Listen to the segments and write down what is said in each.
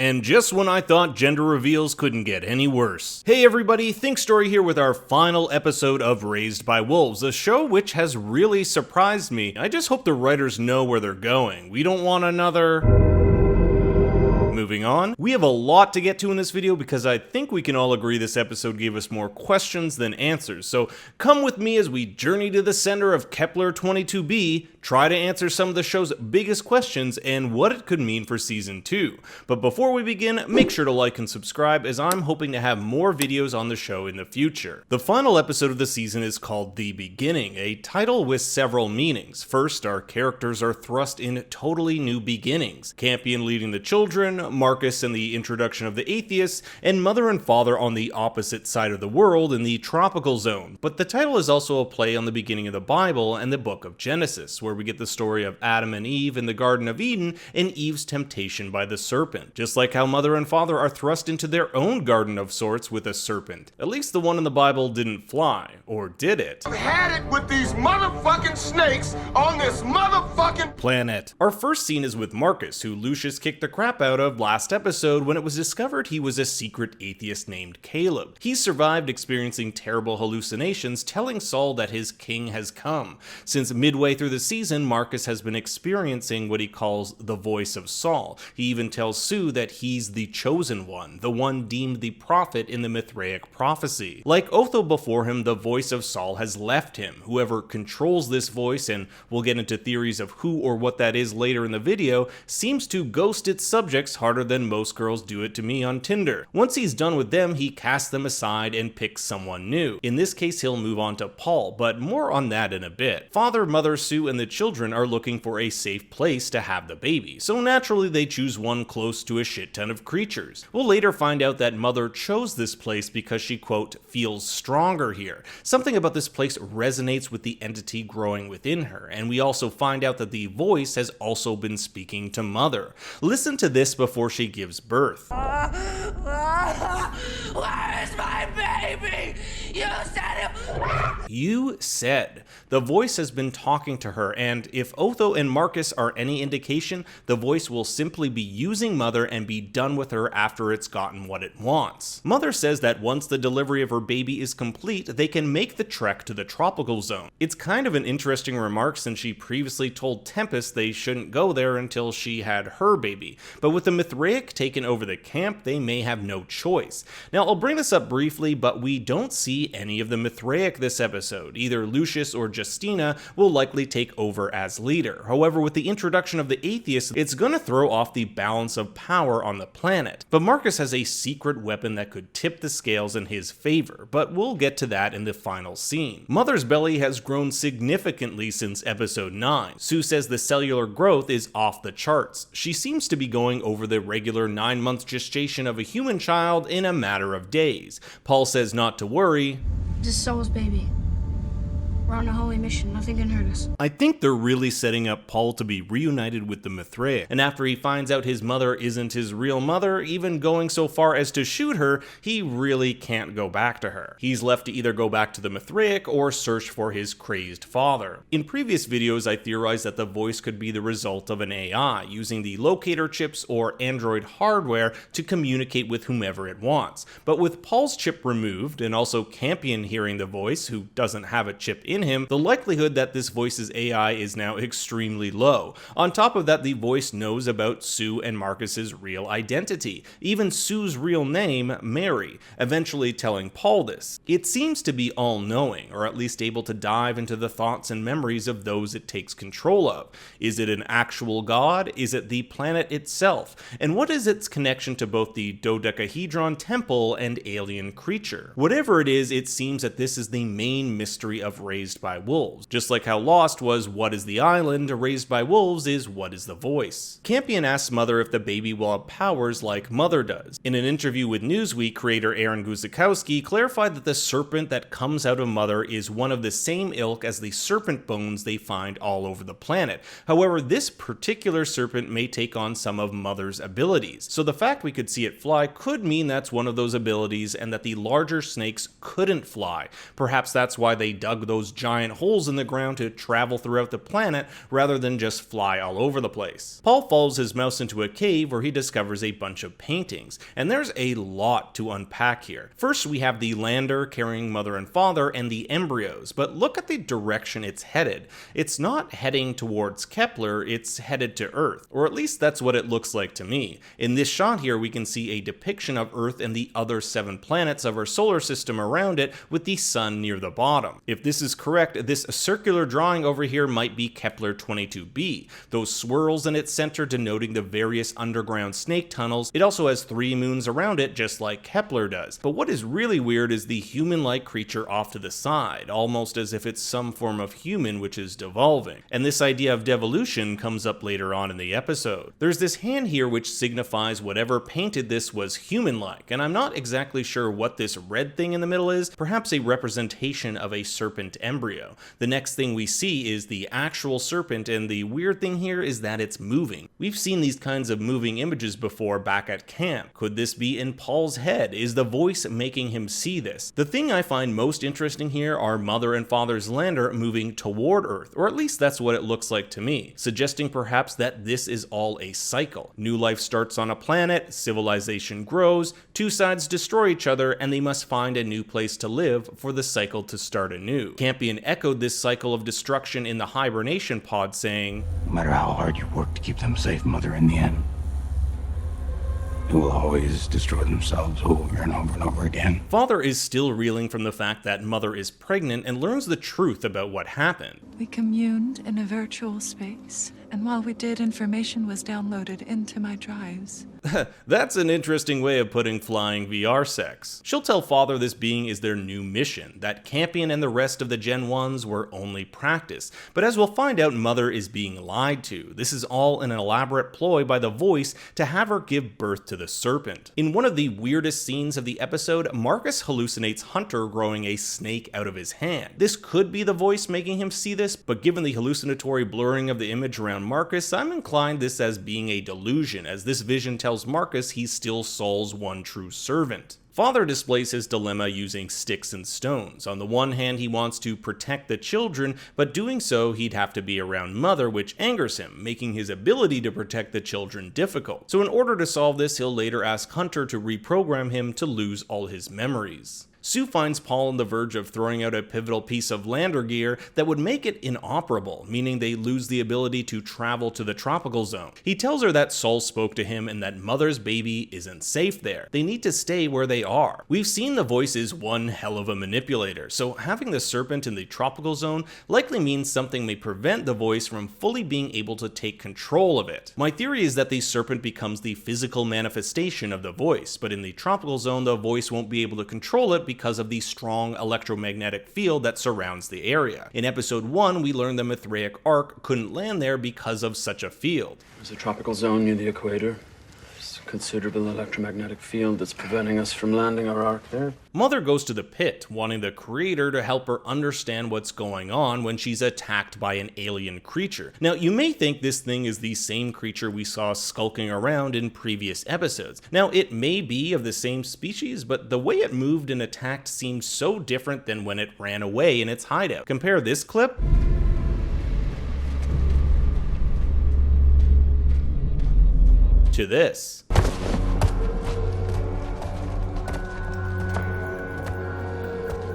And just when I thought gender reveals couldn't get any worse. Hey everybody, Think Story here with our final episode of Raised by Wolves, a show which has really surprised me. I just hope the writers know where they're going. We don't want another... Moving on, we have a lot to get to in this video because I think we can all agree this episode gave us more questions than answers. So come with me as we journey to the center of Kepler 22b, try to answer some of the show's biggest questions and what it could mean for season 2. But before we begin, make sure to like and subscribe as I'm hoping to have more videos on the show in the future. The final episode of the season is called The Beginning, a title with several meanings. First, our characters are thrust in totally new beginnings. Campion leading the children, Marcus and the introduction of the atheists, and mother and father on the opposite side of the world in the tropical zone. But the title is also a play on the beginning of the Bible and the book of Genesis, where we get the story of Adam and Eve in the Garden of Eden and Eve's temptation by the serpent. Just like how mother and father are thrust into their own garden of sorts with a serpent. At least the one in the Bible didn't fly, or did it? I've had it with these motherfucking snakes on this motherfucking planet. Our first scene is with Marcus, who Lucius kicked the crap out of last episode when it was discovered he was a secret atheist named Caleb. He survived experiencing terrible hallucinations, telling Saul that his king has come. Since midway through the season, Marcus has been experiencing what he calls the voice of Saul. He even tells Sue that he's the chosen one, the one deemed the prophet in the Mithraic prophecy. Like Otho before him, the voice of Saul has left him. Whoever controls this voice, and we'll get into theories of who or what that is later in the video, seems to ghost its subjects harder than most girls do it to me on Tinder. Once he's done with them, he casts them aside and picks someone new. In this case, he'll move on to Paul, but more on that in a bit. Father, mother, Sue, and the children are looking for a safe place to have the baby, so naturally they choose one close to a shit ton of creatures. We'll later find out that mother chose this place because she, quote, feels stronger here. Something about this place resonates with the entity growing within her, and we also find out that the voice has also been speaking to mother. Listen to this before she gives birth. Where's my baby? You said it. You said. The voice has been talking to her, and if Otho and Marcus are any indication, the voice will simply be using mother and be done with her after it's gotten what it wants. Mother says that once the delivery of her baby is complete, they can make the trek to the tropical zone. It's kind of an interesting remark since she previously told Tempest they shouldn't go there until she had her baby, but with the Mithraic taken over the camp, they may have no choice. Now, I'll bring this up briefly, but we don't see any of the Mithraic this episode. Either Lucius or Justina will likely take over as leader. However, with the introduction of the atheists, it's gonna throw off the balance of power on the planet. But Marcus has a secret weapon that could tip the scales in his favor, but we'll get to that in the final scene. Mother's belly has grown significantly since episode 9. Sue says the cellular growth is off the charts. She seems to be going over the regular 9-month gestation of a human child in a matter of days. Paul says not to worry. This is Saul's baby. We're on a holy mission, nothing can hurt us. I think they're really setting up Paul to be reunited with the Mithraic, and after he finds out his mother isn't his real mother, even going so far as to shoot her, he really can't go back to her. He's left to either go back to the Mithraic or search for his crazed father. In previous videos, I theorized that the voice could be the result of an AI, using the locator chips or android hardware to communicate with whomever it wants. But with Paul's chip removed, and also Campion hearing the voice, who doesn't have a chip in him, the likelihood that this voice's AI is now extremely low. On top of that, the voice knows about Sue and Marcus's real identity, even Sue's real name, Mary, eventually telling Paul this. It seems to be all-knowing, or at least able to dive into the thoughts and memories of those it takes control of. Is it an actual god? Is it the planet itself? And what is its connection to both the dodecahedron temple and alien creature? Whatever it is, it seems that this is the main mystery of Raised by Wolves. Just like how Lost was what is the island, Raised by Wolves is what is the voice. Campion asks Mother if the baby will have powers like Mother does. In an interview with Newsweek, creator Guzikowski clarified that the serpent that comes out of Mother is one of the same ilk as the serpent bones they find all over the planet. However, this particular serpent may take on some of Mother's abilities. So the fact we could see it fly could mean that's one of those abilities and that the larger snakes couldn't fly. Perhaps that's why they dug those giant holes in the ground to travel throughout the planet rather than just fly all over the place. Paul follows his mouse into a cave where he discovers a bunch of paintings, and there's a lot to unpack here. First, we have the lander carrying mother and father and the embryos, but look at the direction it's headed. It's not heading towards Kepler, it's headed to Earth, or at least that's what it looks like to me. In this shot here, we can see a depiction of Earth and the other 7 planets of our solar system around it, with the sun near the bottom. If this is correct, this circular drawing over here might be Kepler 22b, those swirls in its center denoting the various underground snake tunnels. It also has 3 moons around it, just like Kepler does. But what is really weird is the human-like creature off to the side, almost as if it's some form of human which is devolving. And this idea of devolution comes up later on in the episode. There's this hand here which signifies whatever painted this was human-like, and I'm not exactly sure what this red thing in the middle is, perhaps a representation of a serpent embryo. The next thing we see is the actual serpent, and the weird thing here is that it's moving. We've seen these kinds of moving images before back at camp. Could this be in Paul's head? Is the voice making him see this? The thing I find most interesting here are mother and father's lander moving toward Earth, or at least that's what it looks like to me, suggesting perhaps that this is all a cycle. New life starts on a planet, civilization grows, 2 sides destroy each other, and they must find a new place to live for the cycle to start anew. Campion echoed this cycle of destruction in the hibernation pod, saying, "No matter how hard you work to keep them safe, Mother, in the end, they will always destroy themselves over and over and over again." Father is still reeling from the fact that Mother is pregnant and learns the truth about what happened. We communed in a virtual space, and while we did, information was downloaded into my drives. That's an interesting way of putting flying VR sex. She'll tell Father this being is their new mission, that Campion and the rest of the Gen 1s were only practice. But as we'll find out, Mother is being lied to. This is all an elaborate ploy by the voice to have her give birth to the serpent. In one of the weirdest scenes of the episode, Marcus hallucinates Hunter growing a snake out of his hand. This could be the voice making him see this, but given the hallucinatory blurring of the image around Marcus, I'm inclined this as being a delusion, as this vision tells Marcus he's still Saul's one true servant. Father displays his dilemma using sticks and stones. On the one hand, he wants to protect the children, but doing so, he'd have to be around Mother, which angers him, making his ability to protect the children difficult. So in order to solve this, he'll later ask Hunter to reprogram him to lose all his memories. Sue finds Paul on the verge of throwing out a pivotal piece of lander gear that would make it inoperable, meaning they lose the ability to travel to the tropical zone. He tells her that Saul spoke to him and that Mother's baby isn't safe there. They need to stay where they are. We've seen the voice is one hell of a manipulator, so having the serpent in the tropical zone likely means something may prevent the voice from fully being able to take control of it. My theory is that the serpent becomes the physical manifestation of the voice, but in the tropical zone the voice won't be able to control it because of the strong electromagnetic field that surrounds the area. In episode 1, we learned the Mithraic Ark couldn't land there because of such a field. There's a tropical zone near the equator. There's a considerable electromagnetic field that's preventing us from landing our ark there. Mother goes to the pit, wanting the creator to help her understand what's going on when she's attacked by an alien creature. Now, you may think this thing is the same creature we saw skulking around in previous episodes. Now, it may be of the same species, but the way it moved and attacked seemed so different than when it ran away in its hideout. Compare this clip to this.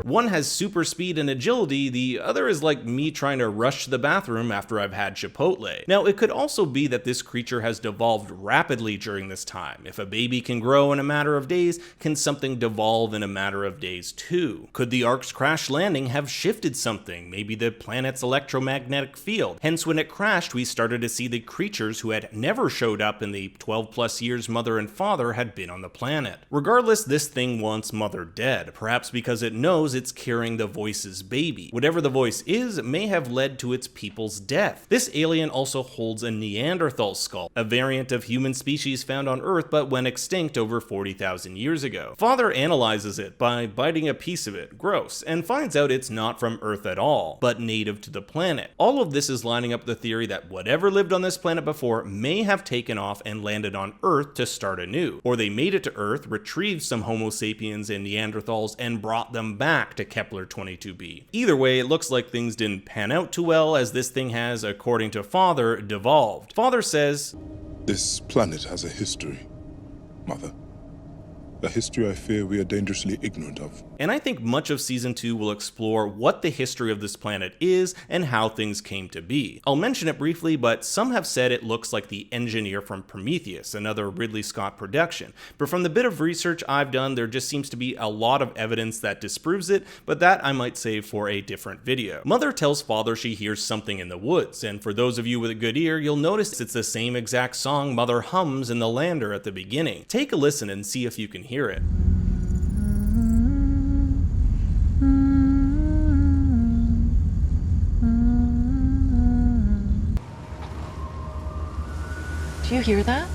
One has super speed and agility, the other is like me trying to rush to the bathroom after I've had Chipotle. Now, it could also be that this creature has devolved rapidly during this time. If a baby can grow in a matter of days, can something devolve in a matter of days too? Could the Ark's crash landing have shifted something, maybe the planet's electromagnetic field? Hence, when it crashed, we started to see the creatures who had never showed up in the 12 plus years Mother and Father had been on the planet. Regardless, this thing wants Mother dead, perhaps because it knows it's carrying the voice's baby. Whatever the voice is, may have led to its people's death. This alien also holds a Neanderthal skull, a variant of human species found on Earth but went extinct over 40,000 years ago. Father analyzes it by biting a piece of it, gross, and finds out it's not from Earth at all, but native to the planet. All of this is lining up the theory that whatever lived on this planet before may have taken off and landed on Earth to start anew, or they made it to Earth, retrieved some Homo sapiens and Neanderthals, and brought them back back to Kepler 22b. Either way, it looks like things didn't pan out too well, as this thing has, according to Father, devolved. Father says, "This planet has a history, Mother. A history I fear we are dangerously ignorant of." And I think much of Season 2 will explore what the history of this planet is and how things came to be. I'll mention it briefly, but some have said it looks like the engineer from Prometheus, another Ridley Scott production. But from the bit of research I've done, there just seems to be a lot of evidence that disproves it, but that I might save for a different video. Mother tells Father she hears something in the woods, and for those of you with a good ear, you'll notice it's the same exact song Mother hums in the lander at the beginning. Take a listen and see if you can hear it. Do you hear that?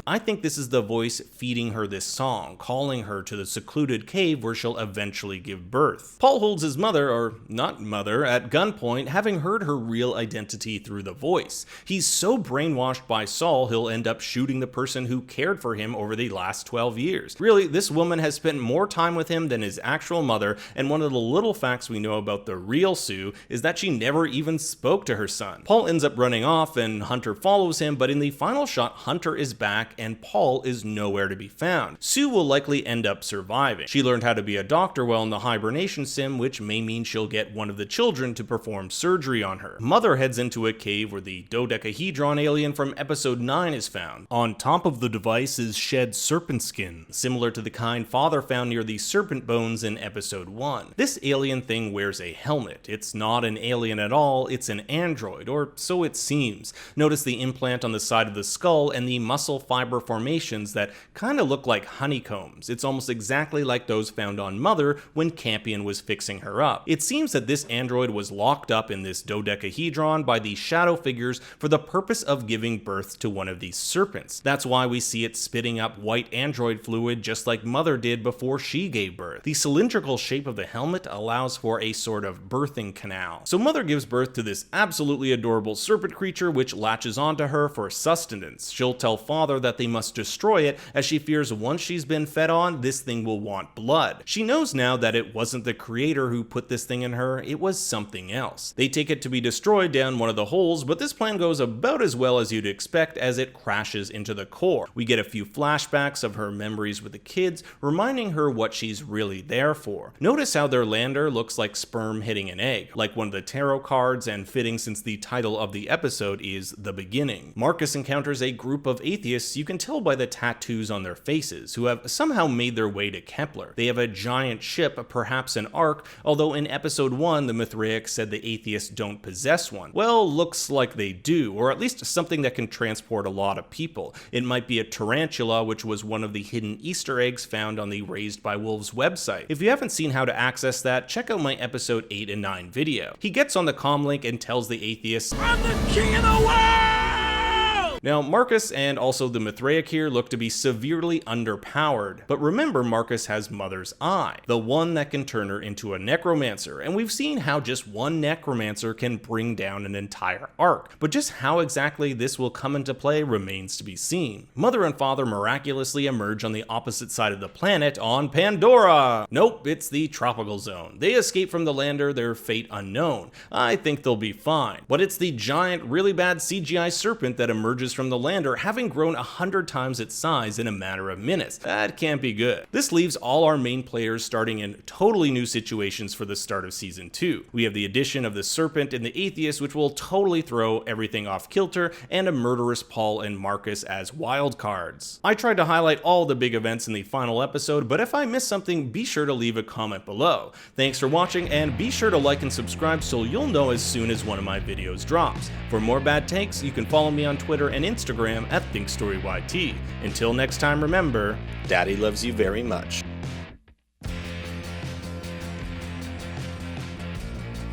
I think this is the voice feeding her this song, calling her to the secluded cave where she'll eventually give birth. Paul holds his mother, or not mother, at gunpoint, having heard her real identity through the voice. He's so brainwashed by Saul, he'll end up shooting the person who cared for him over the last 12 years. Really, this woman has spent more time with him than his actual mother, and one of the little facts we know about the real Sue is that she never even spoke to her son. Paul ends up running off, and Hunter follows him, but in the final shot, Hunter is back and Paul is nowhere to be found. Sue will likely end up surviving. She learned how to be a doctor while in the hibernation sim, which may mean she'll get one of the children to perform surgery on her. Mother heads into a cave where the dodecahedron alien from episode 9 is found. On top of the device is shed serpent skin, similar to the kind Father found near the serpent bones in episode 1. This alien thing wears a helmet. It's not an alien at all, it's an android, or so it seems. Notice the implant on the side of the skull and the muscle fiber formations that kind of look like honeycombs. It's almost exactly like those found on Mother when Campion was fixing her up. It seems that this android was locked up in this dodecahedron by the shadow figures for the purpose of giving birth to one of these serpents. That's why we see it spitting up white android fluid just like Mother did before she gave birth. The cylindrical shape of the helmet allows for a sort of birthing canal. So Mother gives birth to this absolutely adorable serpent creature which latches onto her for sustenance. She'll tell Father that they must destroy it, as she fears once she's been fed on, this thing will want blood. She knows now that it wasn't the creator who put this thing in her, it was something else. They take it to be destroyed down one of the holes, but this plan goes about as well as you'd expect as it crashes into the core. We get a few flashbacks of her memories with the kids, reminding her what she's really there for. Notice how their lander looks like sperm hitting an egg, like one of the tarot cards, and fitting since the title of the episode is The Beginning. Marcus encounters a group of atheists you can tell by the tattoos on their faces, who have somehow made their way to Kepler. They have a giant ship, perhaps an ark, although in episode 1 the Mithraic said the atheists don't possess one. Well, looks like they do, or at least something that can transport a lot of people. It might be a tarantula, which was one of the hidden Easter eggs found on the Raised by Wolves website. If you haven't seen how to access that, check out my episode 8 and 9 video. He gets on the comlink and tells the atheists, "I'm the king of the world!" Now, Marcus and also the Mithraic here look to be severely underpowered, but remember Marcus has Mother's eye, the one that can turn her into a necromancer, and we've seen how just one necromancer can bring down an entire ark, but just how exactly this will come into play remains to be seen. Mother and Father miraculously emerge on the opposite side of the planet on Pandora! Nope, it's the tropical zone. They escape from the lander, their fate unknown. I think they'll be fine, but it's the giant, really bad CGI serpent that emerges from the lander, having grown 100 times its size in a matter of minutes. That can't be good. This leaves all our main players starting in totally new situations for the start of season 2. We have the addition of the serpent and the atheist, which will totally throw everything off kilter, and a murderous Paul and Marcus as wild cards. I tried to highlight all the big events in the final episode, but if I missed something, be sure to leave a comment below. Thanks for watching, and be sure to like and subscribe so you'll know as soon as one of my videos drops. For more bad takes, you can follow me on Twitter and Instagram at ThinkStoryYT. Until next time, remember, Daddy loves you very much.